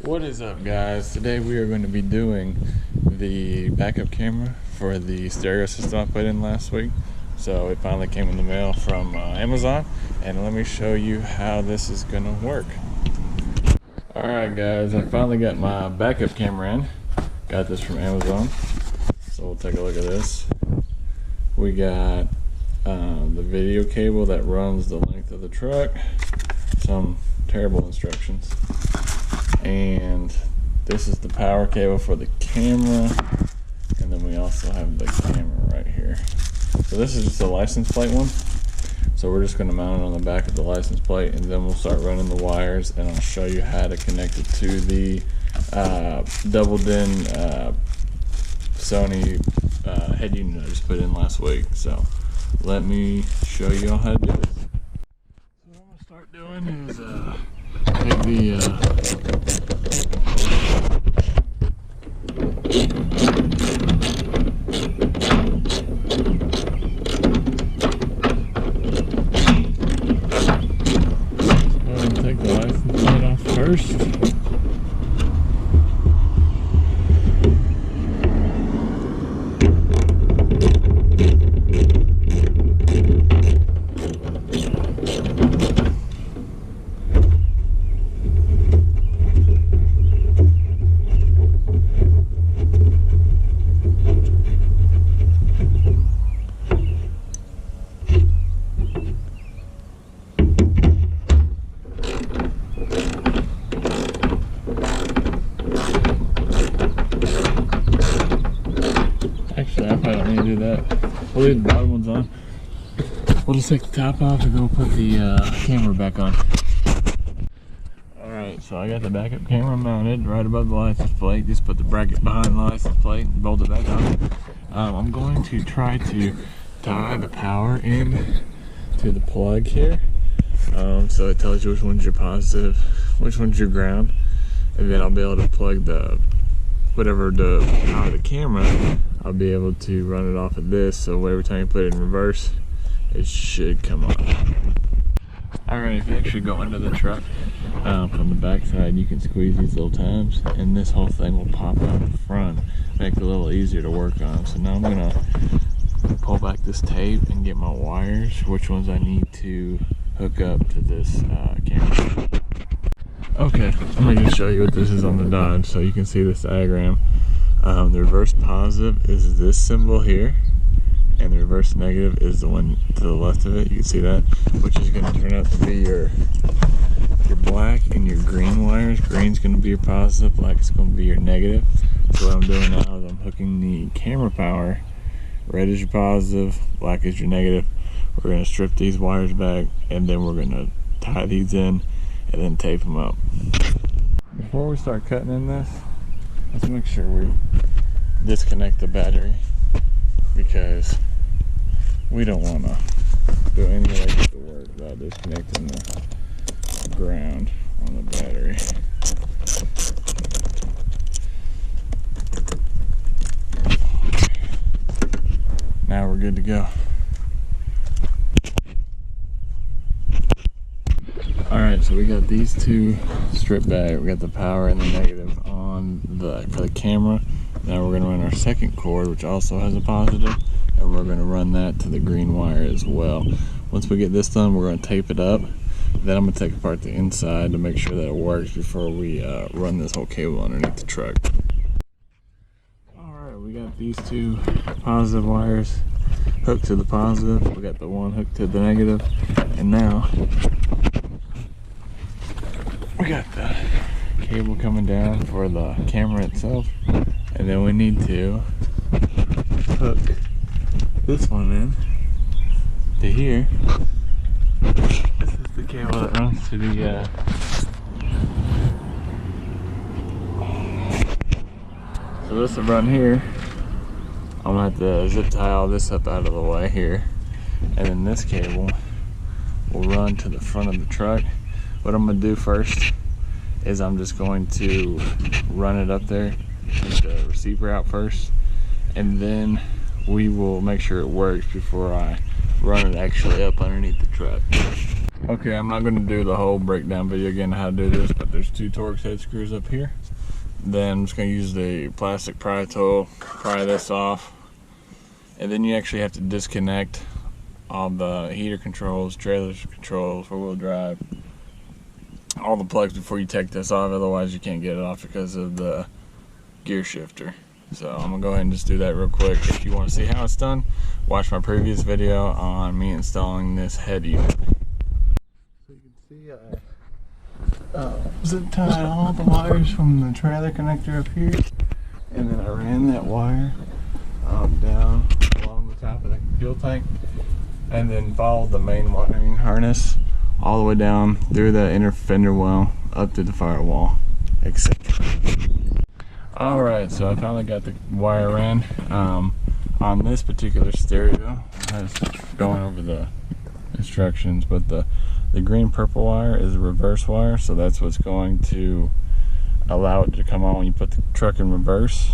What is up, guys? Today we are going to be doing the backup camera for the stereo system I put in last week. So it finally came in the mail from Amazon, and let me show you how this is going to work. Alright guys, I finally got my backup camera in. Got this from Amazon. So we'll take a look at this. We got the video cable that runs the length of the truck. Some terrible instructions. And this is the power cable for the camera, and then we also have the camera right here. So this is just a license plate one, so we're just going to mount it on the back of the license plate, and then we'll start running the wires, and I'll show you how to connect it to the double DIN Sony head unit I just put in last week. So let me show you all how to do this. So what I'm going to start doing is take the license plate off first. Actually, I probably don't need to do that. We'll leave the bottom ones on. We'll just take the top off and then we'll put the camera back on. Alright, so I got the backup camera mounted right above the license plate. Just put the bracket behind the license plate and bolt it back on. I'm going to try to tie the power in to the plug here. So it tells you which one's your positive, which one's your ground. And then I'll be able to plug the whatever the power of the camera, I'll be able to run it off of this, so every time you put it in reverse, it should come on. Alright, if you actually go into the truck from the back side, you can squeeze these little tabs, and this whole thing will pop out the front, make it a little easier to work on. So now I'm going to pull back this tape and get my wires, which ones I need to hook up to this camera. Okay, I'm going to show you what this is on the Dodge so you can see this diagram. The reverse positive is this symbol here, and the reverse negative is the one to the left of it. You can see that, which is going to turn out to be your black and your green wires. Green's going to be your positive, black is going to be your negative. So what I'm doing now is I'm hooking the camera power. Red is your positive, black is your negative. We're going to strip these wires back, and then we're going to tie these in and then tape them up. Before we start cutting in this, let's make sure we disconnect the battery, because we don't want to do any electrical work without disconnecting the ground on the battery. Now we're good to go. Alright, so we got these two stripped back. We got the power and the negative on for the camera. Now we're going to run our second cord, which also has a positive, and we're going to run that to the green wire as well. Once we get this done, we're going to tape it up. Then I'm going to take apart the inside to make sure that it works before we run this whole cable underneath the truck. Alright, we got these two positive wires hooked to the positive. We got the one hooked to the negative, and now we got the cable coming down for the camera itself, and then we need to hook this one in to here. This is the cable that runs to the so this will run here. I'm gonna have to zip tie all this up out of the way here, and then this cable will run to the front of the truck. What I'm going to do first is I'm just going to run it up there, take the receiver out first, and then we will make sure it works before I run it actually up underneath the truck. Okay, I'm not going to do the whole breakdown video again how to do this, but there's 2 Torx head screws up here. Then I'm just going to use the plastic pry tool, pry this off, and then you actually have to disconnect all the heater controls, trailer controls, 4-wheel drive, all the plugs before you take this off, otherwise you can't get it off because of the gear shifter. So I'm gonna go ahead and just do that real quick. If you want to see how it's done, watch my previous video on me installing this head unit. So you can see I zip tied all the wires from the trailer connector up here, and then I ran that wire down along the top of the fuel tank, and then followed the main wiring harness all the way down through the inner fender well up to the firewall, etc. Alright, so I finally got the wire ran. On this particular stereo, I was going over the instructions, but the green purple wire is a reverse wire, so that's what's going to allow it to come on when you put the truck in reverse.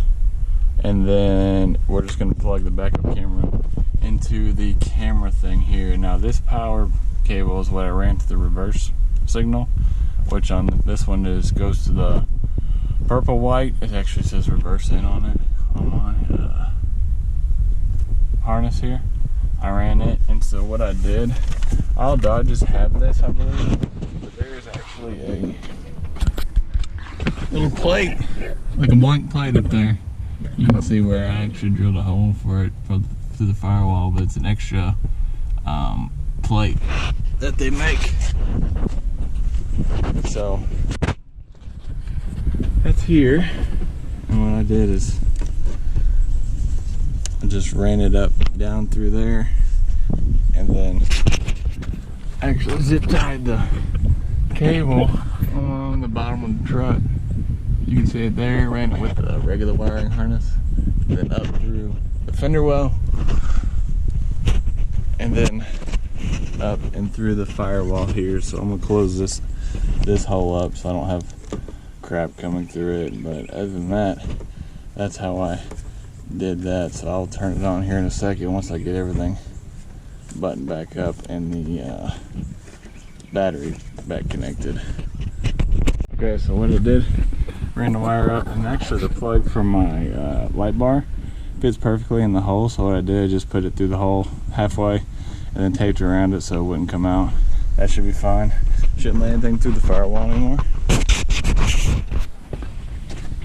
And then we're just going to plug the backup camera into the camera thing here. Now this power cable is what I ran to the reverse signal, which on this one goes to the purple white. It actually says reverse in on it on my harness here. I ran it, and so what I did, all Dodges have this, I believe, but there is actually a little plate, like a blank plate up there. You can see where I actually drilled a hole for it through the firewall, but it's an extra plate that they make. So that's here, and what I did is I just ran it up down through there, and then actually zip tied the cable along the bottom of the truck. You can see it there, ran it with the regular wiring harness, then up through the fender well, and then up and through the firewall here. So I'm gonna close this hole up so I don't have crap coming through it. But other than that, that's how I did that. So I'll turn it on here in a second once I get everything buttoned back up and the battery back connected. Okay, so what I did, ran the wire up, and actually the plug from my light bar fits perfectly in the hole. So what I did, I just put it through the hole halfway and then taped around it so it wouldn't come out. That should be fine. Shouldn't lay anything through the firewall anymore.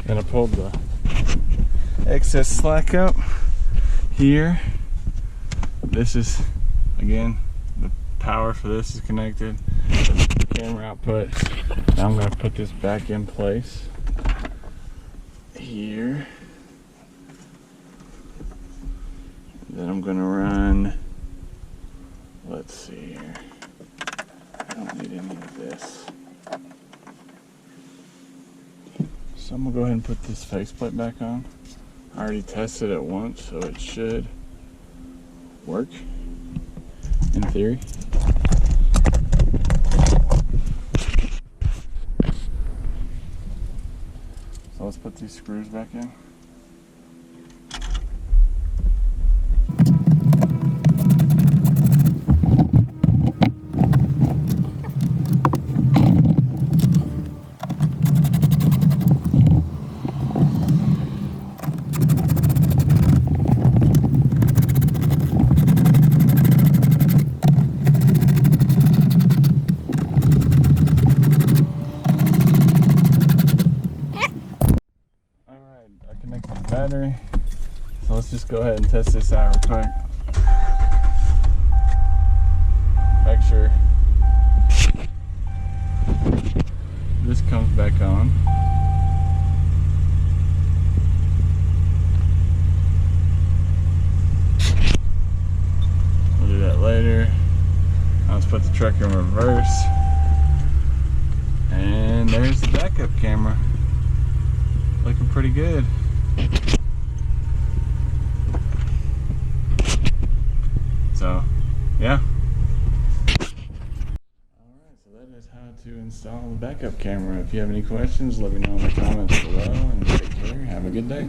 Then I pulled the excess slack up here. This is, again, the power for this is connected. The camera output. Now I'm going to put this back in place here. Then I'm going to run, let's see here. I don't need any of this. So I'm going to go ahead and put this faceplate back on. I already tested it once, so it should work in theory. So let's put these screws back in. Battery. So let's just go ahead and test this out real quick. Make sure this comes back on. We'll do that later. Now let's put the truck in reverse. And there's the backup camera. Looking pretty good. So, yeah. Alright, so that is how to install the backup camera. If you have any questions, let me know in the comments below, and take care. Have a good day.